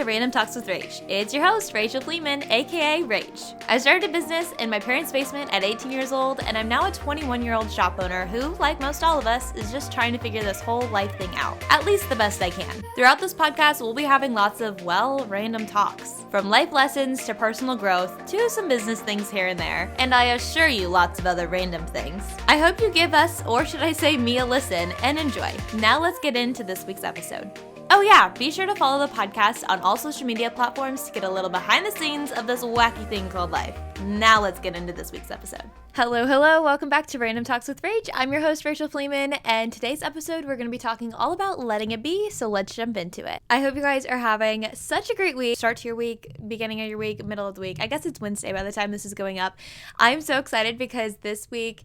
to Random Talks with Rach. It's your host, Rachel Fleeman, aka Rach. I started a business in my parents' basement at 18 years old, and I'm now a 21-year-old shop owner who, like most all of us, is just trying to figure this whole life thing out, at least the best I can. Throughout this podcast, we'll be having lots of, random talks. From life lessons to personal growth to some business things here and there, and I assure you lots of other random things. I hope you give us, or should I say me, a listen and enjoy. Now let's get into this week's episode. Oh yeah, be sure to follow the podcast on all social media platforms to get a little behind the scenes of this wacky thing called life. Now let's get into this week's episode. Hello, welcome back to Random Talks with Rach. I'm your host, Rachel Fleeman, and today's episode we're going to be talking all about letting it be, so let's jump into it. I hope you guys are having such a great week. Start to your week, beginning of your week, middle of the week. I guess it's Wednesday by the time this is going up. I'm so excited because this week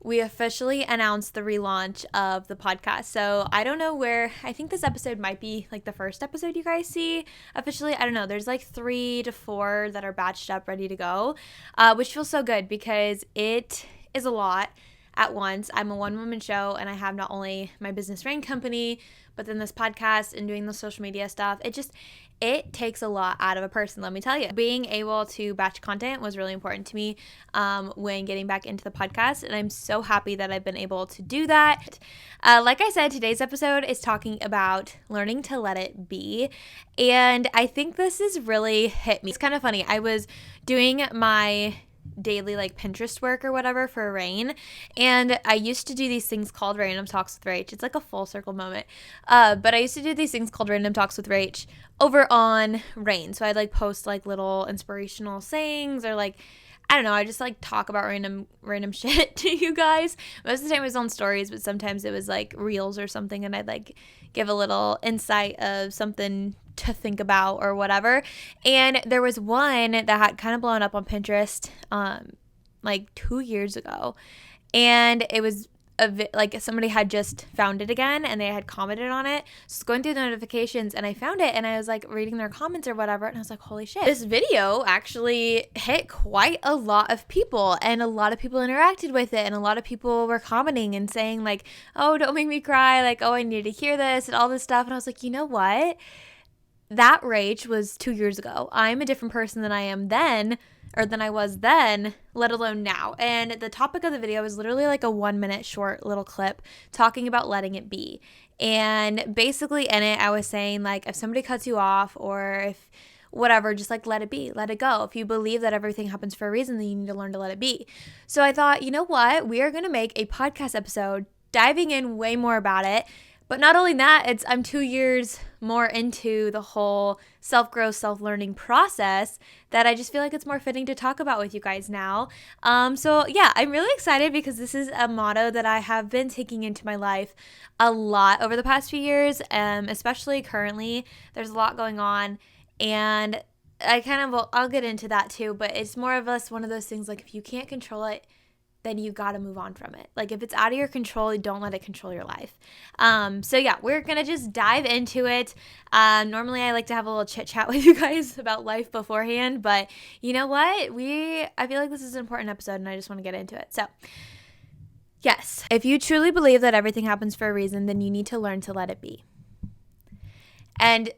we officially announced the relaunch of the podcast. So I don't know where, I think this episode might be like the first episode you guys see officially. I don't know. There's like 3 to 4 that are batched up, ready to go, which feels so good because it is a lot at once. I'm a one-woman show and I have not only my business rain company, but then this podcast and doing the social media stuff. It takes a lot out of a person, let me tell you. Being able to batch content was really important to me when getting back into the podcast, and I'm so happy that I've been able to do that. Like I said, today's episode is talking about learning to let it be, and I think this has really hit me. It's kind of funny. I was doing my daily Pinterest work or whatever for Rain, and I used to do these things called Random Talks with Rach. It's like a full circle moment, but I used to do these things called Random Talks with Rach over on Rain. So I'd post little inspirational sayings, or I don't know, I just talk about random shit to you guys. Most of the time it was on stories, but sometimes it was reels or something, and I'd give a little insight of something to think about or whatever. And there was one that had kind of blown up on Pinterest 2 years ago, and it was somebody had just found it again and they had commented on it. So I was going through the notifications and I found it, and I was reading their comments or whatever, and I was like, holy shit, this video actually hit quite a lot of people, and a lot of people interacted with it, and a lot of people were commenting and saying oh, don't make me cry, oh, I need to hear this and all this stuff. And I was like, you know what? That rage was 2 years ago. I'm a different person than I am then, or than I was then, let alone now. And the topic of the video was literally a 1-minute short little clip talking about letting it be. And basically in it, I was saying if somebody cuts you off, or if whatever, just let it be, let it go. If you believe that everything happens for a reason, then you need to learn to let it be. So I thought, you know what? We are going to make a podcast episode diving in way more about it. But not only that, I'm 2 years more into the whole self-growth, self-learning process that I just feel it's more fitting to talk about with you guys now. So yeah, I'm really excited because this is a motto that I have been taking into my life a lot over the past few years, especially currently. There's a lot going on, and I'll get into that too, but it's more of one of those things if you can't control it, then you got to move on from it. If it's out of your control, don't let it control your life. So yeah, we're going to just dive into it. Normally I like to have a little chit chat with you guys about life beforehand, but you know what? I feel this is an important episode and I just want to get into it. So yes, if you truly believe that everything happens for a reason, then you need to learn to let it be. And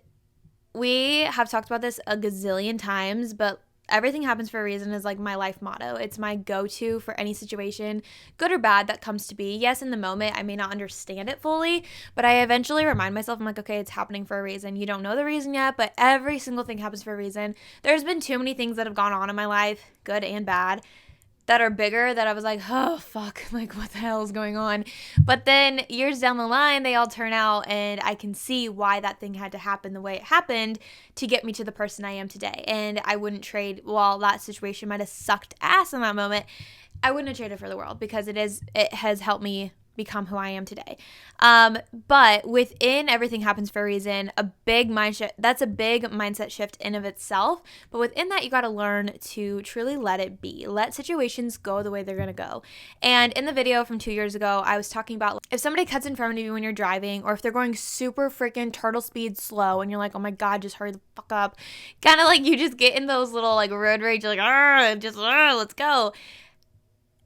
we have talked about this a gazillion times, but everything happens for a reason is my life motto. It's my go-to for any situation, good or bad, that comes to be. Yes, in the moment, I may not understand it fully, but I eventually remind myself, I'm okay, it's happening for a reason. You don't know the reason yet, but every single thing happens for a reason. There's been too many things that have gone on in my life, good and bad, that are bigger, that I was oh, fuck, what the hell is going on? But then years down the line, they all turn out, and I can see why that thing had to happen the way it happened to get me to the person I am today. And I wouldn't trade, while that situation might have sucked ass in that moment, I wouldn't have traded for the world, because it has helped me become who I am today. But within everything happens for a reason, that's a big mindset shift in of itself. But within that, you got to learn to truly let it be. Let situations go the way they're going to go. And in the video from 2 years ago, I was talking about if somebody cuts in front of you when you're driving, or if they're going super freaking turtle speed slow and you're oh my God, just hurry the fuck up. Kind of you just get in those little road rage, let's go.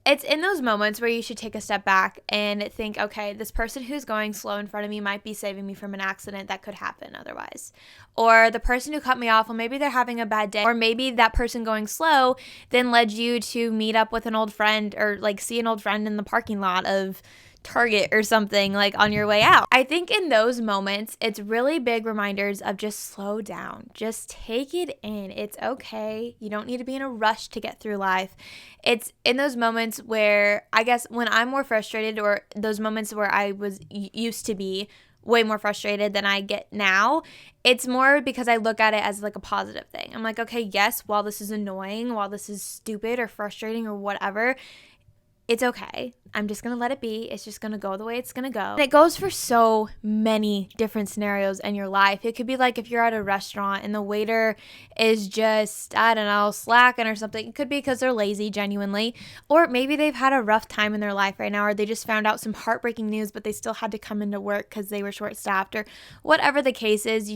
it's in those moments where you should take a step back and think, okay, this person who's going slow in front of me might be saving me from an accident that could happen otherwise. Or the person who cut me off, well, maybe they're having a bad day. Or maybe that person going slow then led you to meet up with an old friend or like see an old friend in the parking lot of Target or something like on your way out. I think in those moments, it's really big reminders of just slow down. Just take it in. It's okay. You don't need to be in a rush to get through life. It's in those moments where I guess when I'm more frustrated, or those moments where I was used to be way more frustrated than I get now, it's more because I look at it as like a positive thing. I'm like, okay, yes, while this is annoying, while this is stupid or frustrating or whatever, it's okay. I'm just going to let it be. It's just going to go the way it's going to go. And it goes for so many different scenarios in your life. It could be like if you're at a restaurant and the waiter is just, I don't know, slacking or something. It could be because they're lazy, genuinely. Or maybe they've had a rough time in their life right now, or they just found out some heartbreaking news, but they still had to come into work because they were short-staffed, or whatever the case is.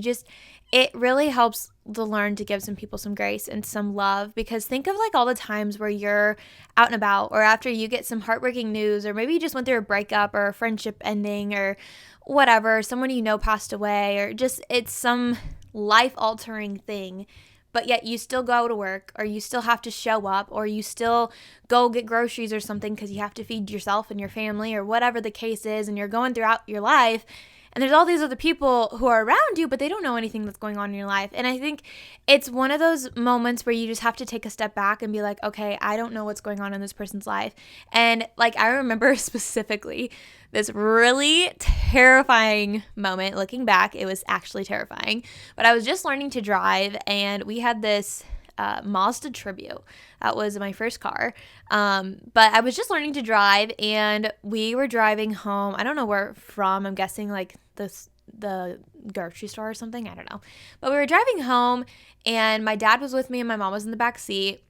It really helps to learn to give some people some grace and some love, because think of like all the times where you're out and about, or after you get some heartbreaking news, or maybe you just went through a breakup or a friendship ending or whatever, someone you know passed away, or just it's some life-altering thing, but yet you still go to work, or you still have to show up, or you still go get groceries or something because you have to feed yourself and your family, or whatever the case is, and you're going throughout your life. And there's all these other people who are around you, but they don't know anything that's going on in your life. And I think it's one of those moments where you just have to take a step back and be like, okay, I don't know what's going on in this person's life. And like, I remember specifically this really terrifying moment. Looking back, it was actually terrifying. But I was just learning to drive, and we had this Mazda Tribute. That was my first car. But I was just learning to drive, and we were driving home. I don't know where from. I'm guessing like the grocery store or something. I don't know. But we were driving home, and my dad was with me, and my mom was in the back seat.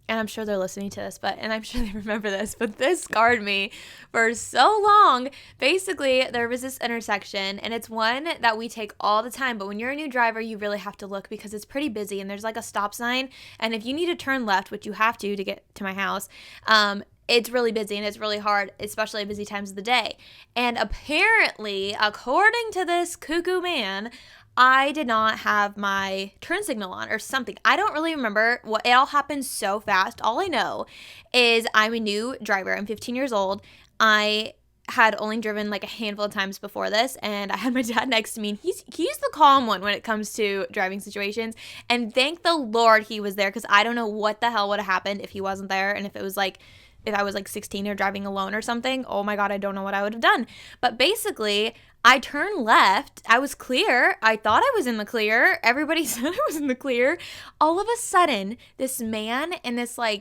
And I'm sure they're listening to this, and I'm sure they remember this, but this scarred me for so long. Basically, there was this intersection, and it's one that we take all the time, but when you're a new driver, you really have to look because it's pretty busy, and there's like a stop sign, and if you need to turn left, which you have to get to my house, it's really busy, and it's really hard, especially at busy times of the day. And apparently, according to this cuckoo man, I did not have my turn signal on or something. I don't really remember. It all happened so fast. All I know is I'm a new driver. I'm 15 years old. I had only driven like a handful of times before this, and I had my dad next to me, and he's the calm one when it comes to driving situations. And thank the Lord he was there, because I don't know what the hell would have happened if he wasn't there, and if I was like 16 or driving alone or something. Oh my God, I don't know what I would have done. But basically, I turned left. I was clear. I thought I was in the clear. Everybody said I was in the clear. All of a sudden, this man in this I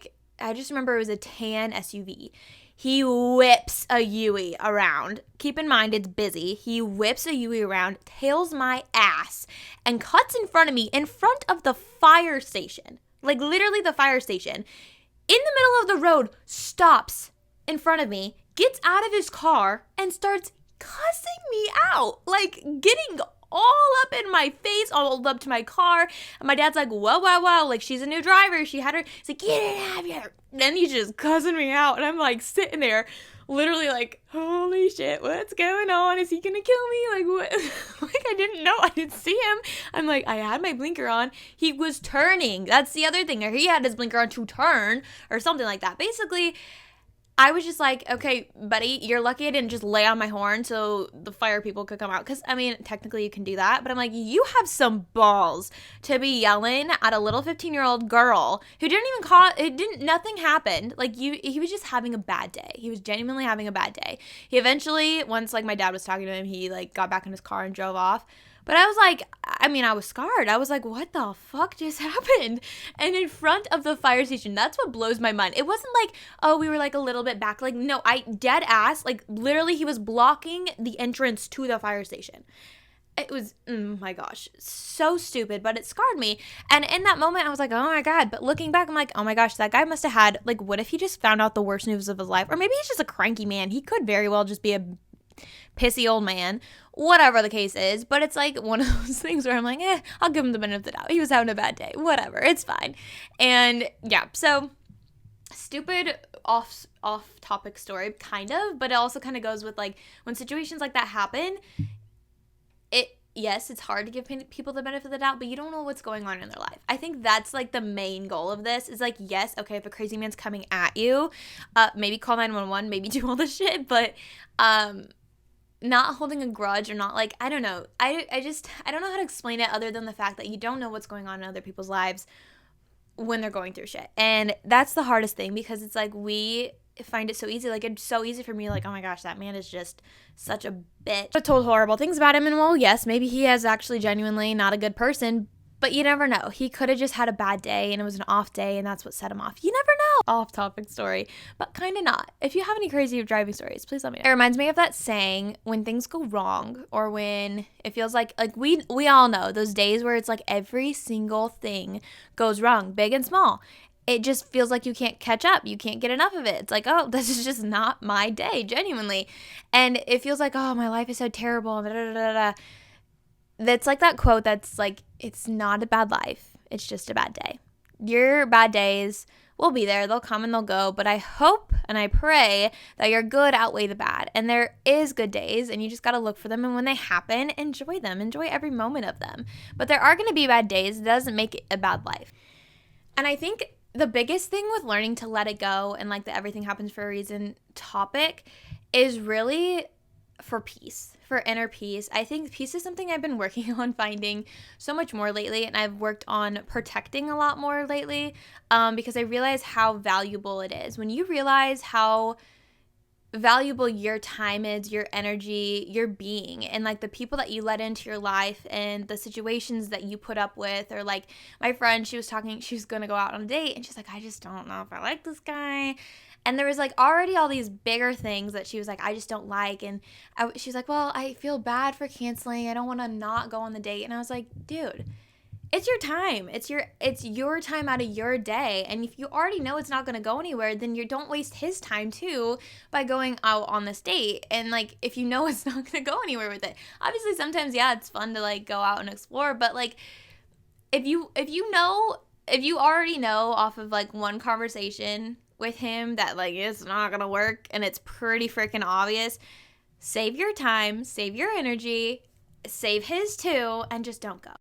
just remember it was a tan SUV. He whips a Yui around. Keep in mind, it's busy. He whips a Yui around, tails my ass, and cuts in front of me, in front of the fire station. Like literally the fire station. In the middle of the road, stops in front of me, gets out of his car, and starts cussing me out, like getting all up in my face, all up to my car. And my dad's like, whoa, like she's a new driver. She had her, he's like, get it out of here. Then he's just cussing me out. And I'm like sitting there, literally like, holy shit, what's going on? Is he gonna kill me? Like what? Like I didn't know. I didn't see him. I'm like, I had my blinker on. He was turning. That's the other thing. Or he had his blinker on to turn or something like that. Basically, I was just like, okay, buddy, you're lucky I didn't just lay on my horn so the fire people could come out. Because, I mean, technically you can do that. But I'm like, you have some balls to be yelling at a little 15-year-old girl who nothing happened. Like, he was just having a bad day. He was genuinely having a bad day. He eventually, once, my dad was talking to him, he, got back in his car and drove off. But I was like, I was scarred. I was like, what the fuck just happened? And in front of the fire station, that's what blows my mind. It wasn't like, oh, we were a little bit back. No, I dead ass, literally he was blocking the entrance to the fire station. It was, oh my gosh, so stupid, but it scarred me. And in that moment, I was like, oh my God. But looking back, I'm like, oh my gosh, that guy must have had, what if he just found out the worst news of his life? Or maybe he's just a cranky man. He could very well just be a pissy old man, whatever the case is. But it's one of those things where I'm like, I'll give him the benefit of the doubt. He was having a bad day, whatever, it's fine. And yeah, so stupid off topic story, kind of, but it also kind of goes with like when situations like that happen. Yes, it's hard to give people the benefit of the doubt, but you don't know what's going on in their life. I think that's like the main goal of this is like, yes, okay, if a crazy man's coming at you, maybe call 911, maybe do all this shit, but not holding a grudge or not like, I don't know. I don't know how to explain it other than the fact that you don't know what's going on in other people's lives when they're going through shit. And that's the hardest thing because it's like we find it so easy. Like, it's so easy for me, like, oh my gosh, that man is just such a bitch. I told horrible things about him, and well, yes, maybe he is actually genuinely not a good person, but you never know. He could have just had a bad day and it was an off day and that's what set him off. You never know. Off topic story, but kind of not. If you have any crazy driving stories, please let me know. It reminds me of that saying, when things go wrong or when it feels like we all know those days where it's like every single thing goes wrong, big and small. It just feels like you can't catch up. You can't get enough of it. It's like, oh, this is just not my day, genuinely. And it feels like, oh, my life is so terrible. Da, da, da, da. That's like that quote that's like, it's not a bad life. It's just a bad day. Your bad days will be there. They'll come and they'll go. But I hope and I pray that your good outweigh the bad. And there is good days and you just got to look for them. And when they happen, enjoy them. Enjoy every moment of them. But there are going to be bad days. It doesn't make it a bad life. And I think the biggest thing with learning to let it go and like the everything happens for a reason topic is really for peace, for inner peace. I think peace is something I've been working on finding so much more lately, and I've worked on protecting a lot more lately because I realize how valuable it is. When you realize how valuable your time is, your energy, your being, and like the people that you let into your life and the situations that you put up with, or like my friend, she was gonna go out on a date and she's like, I just don't know if I like this guy. And there was like already all these bigger things that she was like, I just don't like. And she's like, well, I feel bad for canceling. I don't want to not go on the date. And I was like, dude, it's your time. It's your time out of your day. And if you already know it's not going to go anywhere, then you don't waste his time too by going out on this date. And like, if you know it's not going to go anywhere with it, obviously sometimes, yeah, it's fun to like go out and explore. But like, if you already know off of like one conversation with him that like it's not gonna work and it's pretty freaking obvious, save your time, save your energy, save his too, and just don't go.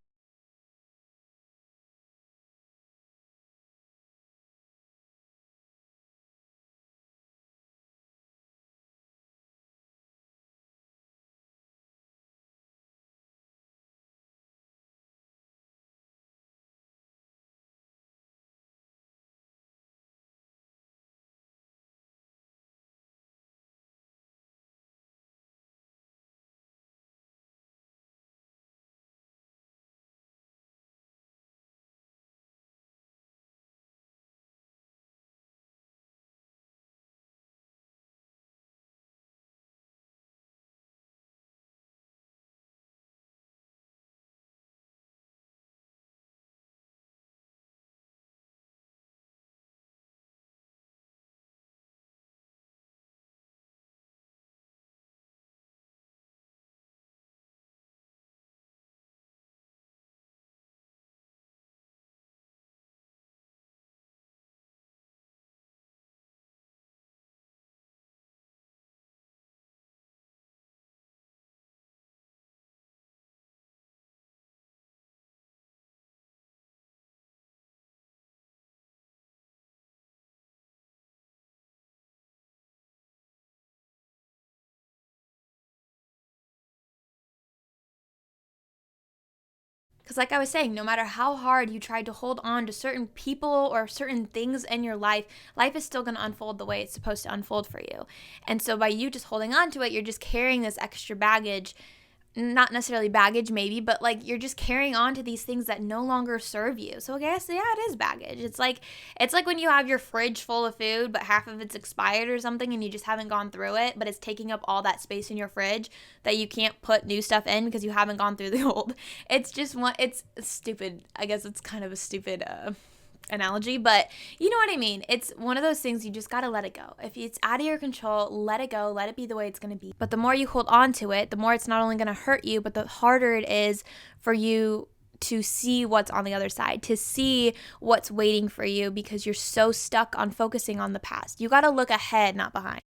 Because, like I was saying, no matter how hard you try to hold on to certain people or certain things in your life, life is still going to unfold the way it's supposed to unfold for you. And so, by you just holding on to it, you're just carrying this extra baggage. Not necessarily baggage, maybe, but like you're just carrying on to these things that no longer serve you. So I guess, yeah, it is baggage. It's like when you have your fridge full of food, but half of it's expired or something, and you just haven't gone through it, but it's taking up all that space in your fridge that you can't put new stuff in because you haven't gone through the old. It's stupid. I guess it's kind of a stupid analogy, but you know what I mean. It's one of those things you just got to let it go. If it's out of your control, let it go, let it be the way it's going to be. But the more you hold on to it, the more it's not only going to hurt you, but the harder it is for you to see what's on the other side, to see what's waiting for you, because you're so stuck on focusing on the past. You got to look ahead, not behind.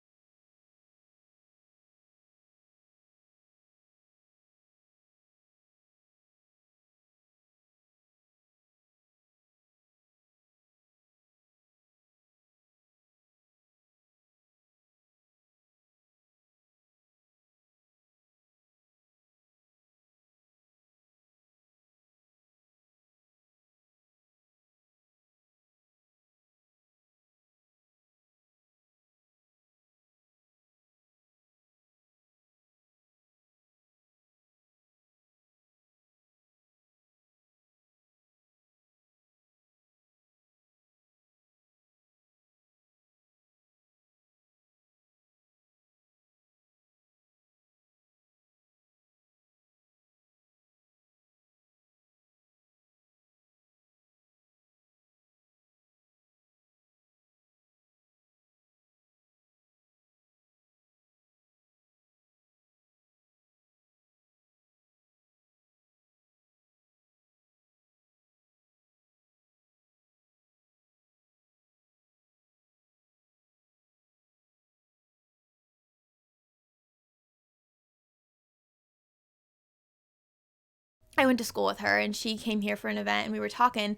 I went to school with her, and she came here for an event, and we were talking.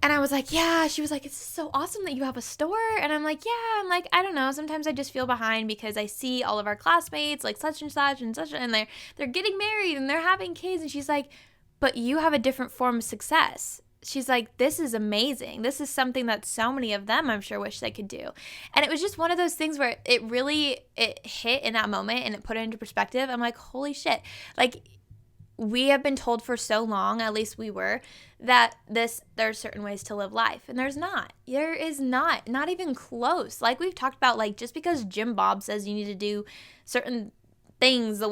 And I was like, yeah, she was like, it's so awesome that you have a store. And I'm like, yeah, I don't know. Sometimes I just feel behind because I see all of our classmates, like such and such and such, and they're getting married and they're having kids. And she's like, but you have a different form of success. She's like, this is amazing. This is something that so many of them, I'm sure, wish they could do. And it was just one of those things where it hit in that moment, and it put it into perspective. I'm like, holy shit. Like, we have been told for so long, at least we were, that there's certain ways to live life, and there's not. There is not even close. Like we've talked about, like, just because Jim Bob says you need to do certain things the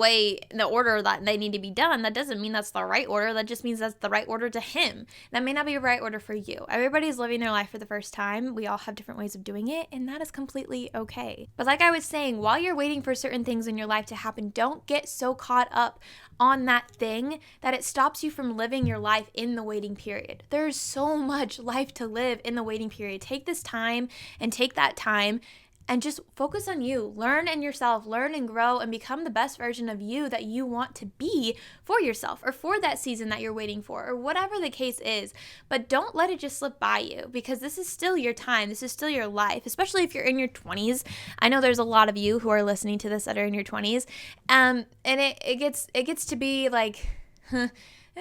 order that they need to be done, that doesn't mean that's the right order. That just means that's the right order to him. That may not be the right order for you. Everybody's living their life for the first time. We all have different ways of doing it, and that is completely okay. But like I was saying, while you're waiting for certain things in your life to happen, don't get so caught up on that thing that it stops you from living your life in the waiting period. There's so much life to live in the waiting period. Take this time and take that time and just focus on you. Learn in yourself, learn and grow, and become the best version of you that you want to be for yourself, or for that season that you're waiting for, or whatever the case is. But don't let it just slip by you, because this is still your time. This is still your life, especially if you're in your 20s. I know there's a lot of you who are listening to this that are in your 20s. And it gets to be like,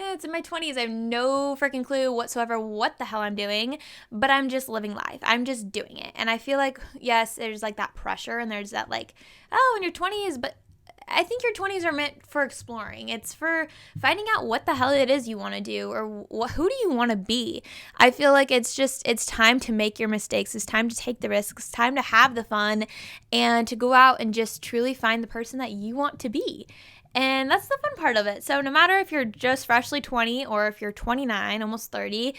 it's in my 20s. I have no freaking clue whatsoever what the hell I'm doing, but I'm just living life. I'm just doing it. And I feel like, yes, there's like that pressure, and there's that like, oh, in your 20s, but I think your 20s are meant for exploring. It's for finding out what the hell it is you want to do, or who do you want to be. I feel like it's time to make your mistakes. It's time to take the risks. It's time to have the fun, and to go out and just truly find the person that you want to be. And that's the fun part of it. So no matter if you're just freshly 20 or if you're 29, almost 30,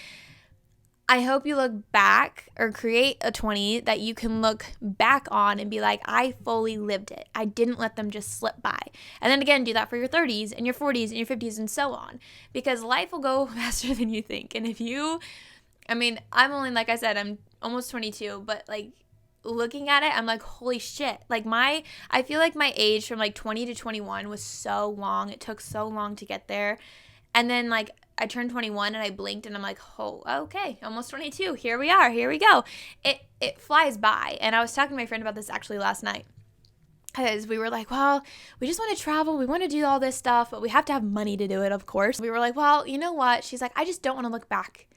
I hope you look back, or create a 20 that you can look back on and be like, I fully lived it. I didn't let them just slip by. And then again, do that for your 30s and your 40s and your 50s and so on, because life will go faster than you think. And I'm only, like I said, I'm almost 22, but like, looking at it, I'm like, holy shit. Like I feel like my age from like 20 to 21 was so long. It took so long to get there. And then like I turned 21 and I blinked, and I'm like, oh, okay, almost 22. Here we are. Here we go. It flies by. And I was talking to my friend about this actually last night, because we were like, well, we just want to travel. We want to do all this stuff, but we have to have money to do it, of course. We were like, well, you know what? She's like, I just don't want to look back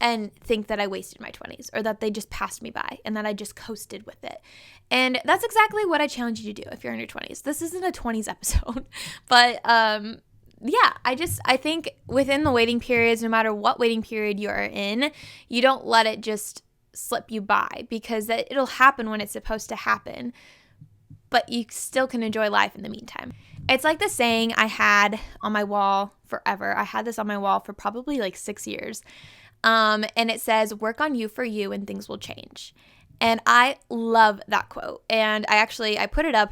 and think that I wasted my 20s, or that they just passed me by and that I just coasted with it. And that's exactly what I challenge you to do if you're in your 20s. This isn't a 20s episode, but yeah, I think within the waiting periods, no matter what waiting period you are in, you don't let it just slip you by, because it'll happen when it's supposed to happen, but you still can enjoy life in the meantime. It's like the saying I had on my wall forever. I had this on my wall for probably like 6 years. And it says, work on you for you and things will change. And I love that quote. And I put it up,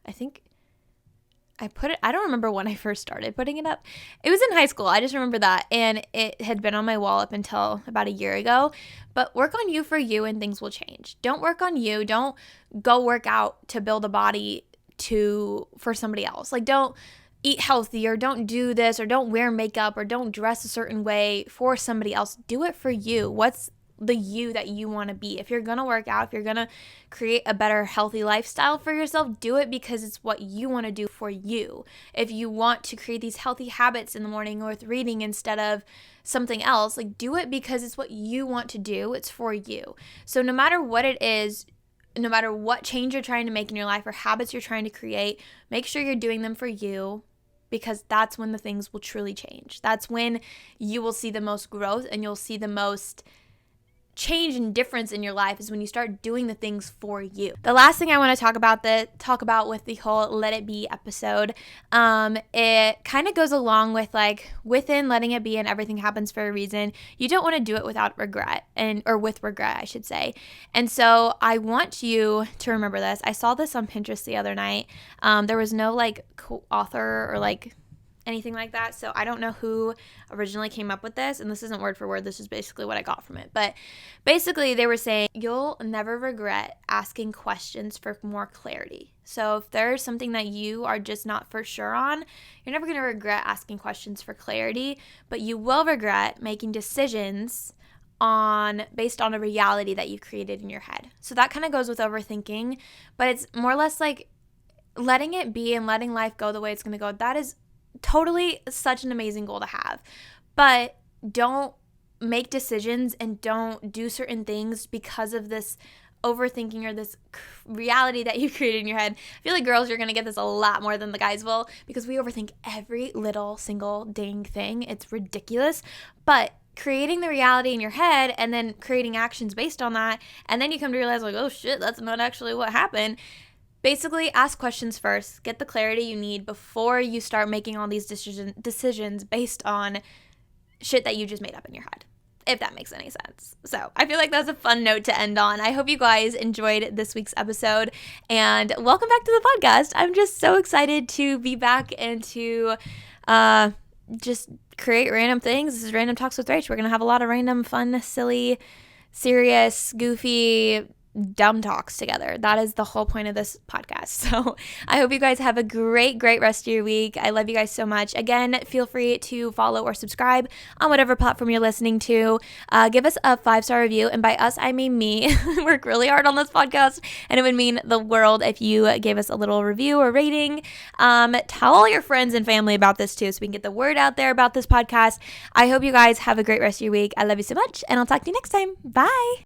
I think I don't remember when I first started putting it up. It was in high school. I just remember that. And it had been on my wall up until about a year ago. But work on you for you and things will change. Don't work on you. Don't go work out to build a body for somebody else. Like, don't eat healthy or don't do this or don't wear makeup or don't dress a certain way for somebody else. Do it for you. What's the you that you want to be? If you're going to work out, if you're going to create a better healthy lifestyle for yourself, do it because it's what you want to do for you. If you want to create these healthy habits in the morning or with reading instead of something else, like, do it because it's what you want to do. It's for you. So no matter what it is, no matter what change you're trying to make in your life or habits you're trying to create, make sure you're doing them for you, because that's when the things will truly change. That's when you will see the most growth and you'll see the most change and difference in your life, is when you start doing the things for you. The last thing I want to talk about with the whole Let It Be episode, it kind of goes along with, like, within letting it be and everything happens for a reason, you don't want to do it without regret, or with regret, I should say. And so I want you to remember this. I saw this on Pinterest the other night. There was no like author or like anything like that, so I don't know who originally came up with this, and this isn't word for word, this is basically what I got from it. But basically they were saying you'll never regret asking questions for more clarity. So if there's something that you are just not for sure on, you're never going to regret asking questions for clarity, but you will regret making decisions based on a reality that you've created in your head. So that kind of goes with overthinking, but it's more or less like letting it be and letting life go the way it's going to go. That is totally such an amazing goal to have. But don't make decisions and don't do certain things because of this overthinking or this reality that you created in your head. I feel like girls, you're going to get this a lot more than the guys will, because we overthink every little single dang thing. It's ridiculous. But creating the reality in your head and then creating actions based on that, and then you come to realize, like, oh shit, that's not actually what happened. Basically, ask questions first. Get the clarity you need before you start making all these decisions based on shit that you just made up in your head, if that makes any sense. So I feel like that's a fun note to end on. I hope you guys enjoyed this week's episode, and welcome back to the podcast. I'm just so excited to be back and to just create random things. This is Random Talks with Rach. We're going to have a lot of random, fun, silly, serious, goofy, dumb talks together. That is the whole point of this podcast. So I hope you guys have a great rest of your week. I love you guys so much. Again, feel free to follow or subscribe on whatever platform you're listening to. Give us a 5-star review. And by us, I mean me. Work really hard on this podcast, and it would mean the world if you gave us a little review or rating. Tell all your friends and family about this too, so we can get the word out there about this podcast. I hope you guys have a great rest of your week. I love you so much, and I'll talk to you next time. Bye.